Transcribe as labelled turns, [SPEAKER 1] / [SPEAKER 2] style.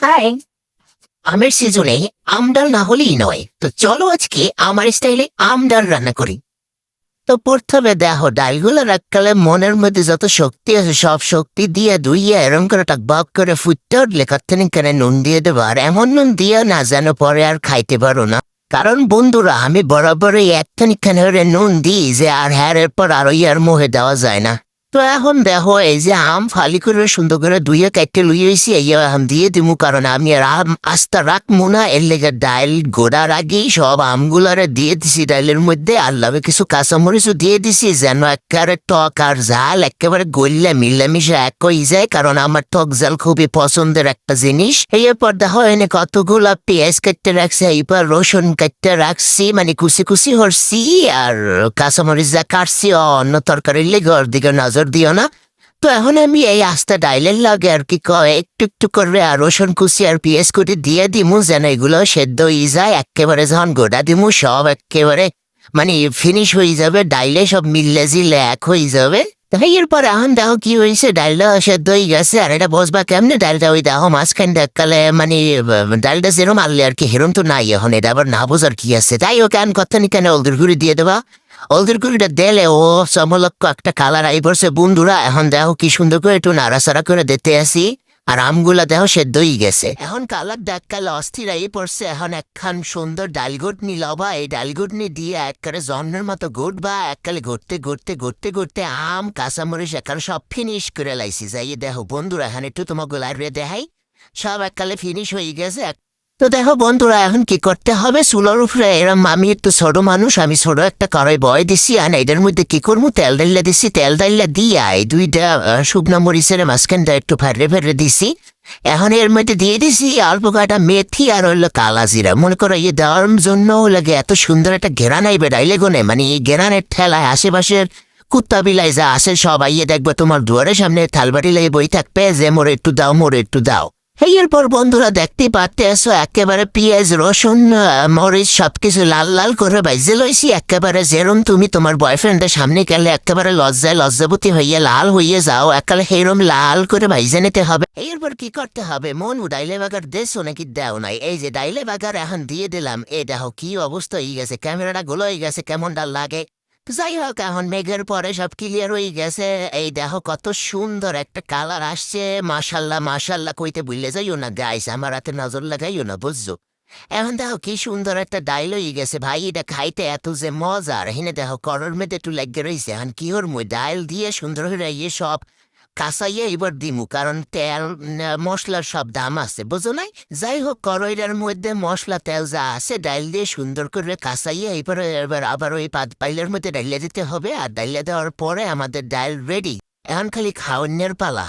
[SPEAKER 1] High. আমের সিজনে আম ডাল না হলেই নয়, তো চলো আজকে আমার স্টাইলে আম ডাল রান্না করি। তো প্রথমে দেখো ডালগুলো রাখলে মনের মধ্যে যত শক্তি আছে সব শক্তি দিয়ে ধুইয়া এরম করে টাকবাক করে ফুটতে উঠলে কতখানি কেন নুন দিয়ে দেবো, আর এমন নুন দিয়ে না যেন পরে আর খাইতে পারো না। কারণ বন্ধুরা আমি বরাবরই একখানি খানে নুন দিই যে আর হ্যার এরপর আর ওই আর মুখে দেওয়া যায় না। তো এখন দেখো এই যে আম ফালি করে সুন্দর করে ধুইয়া কাটতে লুইয়েছি, এই আম দিয়ে দিমু, কারণ আমি আর আম আস্তা রাখবো না। এর লেগে ডাইল গোড়ার আগেই সব আমগুলারে দিয়ে দিছি ডাইলের মধ্যে, আর লবে কিছু কাঁচামরিচও দিয়ে দিছি যেন একেবারে টক আর ঝাল একেবারে গল্লা মিলামিশে এক হয়ে যায়, কারণ আমার টক ঝাল খুবই পছন্দের একটা জিনিস। এরপর দেখো এনে কতগুলা পেঁয়াজ কাটতে রাখছি, এবার রসুন কাটতে রাখছি, মানে কুচি কুচি হরছি, আর কাঁচামরিচ যা কাটছি অন্য তরকারির লেগে ওর দিকে নজর দিও না। তো এখন আমি এই আস্তা ডাইলের লাগে আর কি কয় একটু একটু করে আর রসুন কুচি আর পেঁয়াজ কুটি দিয়ে দিমু যেন এগুলো সেদ্ধ হয়ে যায়। একেবারে যখন গোটা দিমু সব একেবারে মানে ফিনিশ হয়ে যাবে, ডাইলে সব মিললে জিলে এক হয়ে যাবে। তাই এরপর এখন দেখো কি হয়েছে, ডালটা সেদ্ধ হয়ে গেছে। আর এটা বসবা কেমনে ডালটা, ওই দেখো মাঝখান দেখালে মানে ডালটা যেরম আনলে আর কি হেরম তো নাই, এখন এটা আবার না বোঝার কি আছে। তাই ও কেন কথানি কেন হলদির গুঁড়ি দিয়ে দেবা, হলদির গুঁড়িটা দিলে ও সমলক্ষ একটা কালার আই পড়ছে বন্ধুরা। এখন দেখো কি সুন্দর করে একটু নাড়াচাড়া করে দিতে আসি, আর আমগুলা দেখো সেদ্ধ হয়ে গেছে। এখন কালার ডাক্কালে অস্থির আই পড়ছে। এখন একখান সুন্দর ডাল ঘুটনি লবা, এই ডাল ঘুটনি দিয়ে একবারে জন্মের মতো ঘুটবা, এককালে ঘুরতে ঘুরতে ঘুরতে ঘুরতে আম কাঁচামরিচ একালে সব ফিনিশ করে লাইছি। যাই দেখো বন্ধুরা এখন একটু তোমাকে লাইব্রে দেখাই, সব এককালে ফিনিশ হয়ে গেছে। তো দেখো বন্ধুরা এখন কি করতে হবে, চুলোর উপরে এরম আমি একটু ছোট মানুষ, আমি ছোট একটা কড়াই বয় দিছি, আর এটার মধ্যে কি করবো তেল ডাইলা দিছি, তেল ডাইলা দিয়া এই দুইটা শুকনো মরিচের মাঝখানটা একটু ফেরে ফেরে দিছি। এখন এর মধ্যে দিয়ে দিছি অল্প কটা মেথি আর হইলো কালা জিরা, মনে করো এই দেওয়ার জন্য লাগে এত সুন্দর একটা ঘেরান আইবে ডাইলে গনে, মানে এই ঘেরানের ঠেলায় আশেপাশের কুত্তা বিলাই যা আসে সবাই দেখবে তোমার দুয়ারের সামনে থালবাড়ি লেগে বই থাকবে যে মোরে একটু দাও মোরে একটু দাও। এরপর বন্ধুরা দেখতে পারতে আসো একেবারে পেঁয়াজ রসুন মরিচ সবকিছু লাল লাল করে বাইজে লইছি, একেবারে যেরম তুমি তোমার বয়ফ্রেন্ডের সামনে গেলে একেবারে লজ্জায় লজ্জাবতী হইয়া লাল হইয়ে যাও, একালে সেইরম লাল করে বাইজে নিতে হবে। এরপর কি করতে হবে, মন ডাইলে বাগার দেশো নাকি দেও নাই, এই যে ডাইলে বাগার এখন দিয়ে দিলাম। এই দেখো কি অবস্থা হয়ে গেছে, ক্যামেরাটা গুলো হয়ে গেছে কেমন ডাল লাগে। যাই হোক এখন মেঘের পরে সব ক্লিয়ার হয়ে গেছে, এই দেখো কত সুন্দর একটা কালার আসছে। মাশাল্লাহ মাশাল্লাহ কইতে ভুললে যাইও না গাইস, আমার হাতে নজর লাগাইও না বুঝছো। এখন দেখো কি সুন্দর একটা ডাইল হয়ে গেছে ভাই, এটা খাইতে এত যে মজার। হেনে দেখো করোর মধ্যে একটু লেগে রয়েছে, এখন কি ওর মই ডাইল দিয়ে সুন্দর হয়ে ইয়ে সব কাঁচাইয়ে এবার দিমু, কারণ তেল মশলার সব দাম আছে বুঝো নাই। যাই হোক করইটার মধ্যে মশলা তেল যা আছে ডাইল দিয়ে সুন্দর করে কাঁচাইয়ে এবার আবার ওই পাইলের মধ্যে ডাইলে দিতে হবে, আর ডাইলে দেওয়ার পরে আমাদের ডাইল রেডি। এখন খালি খাওয়ানোর পালা।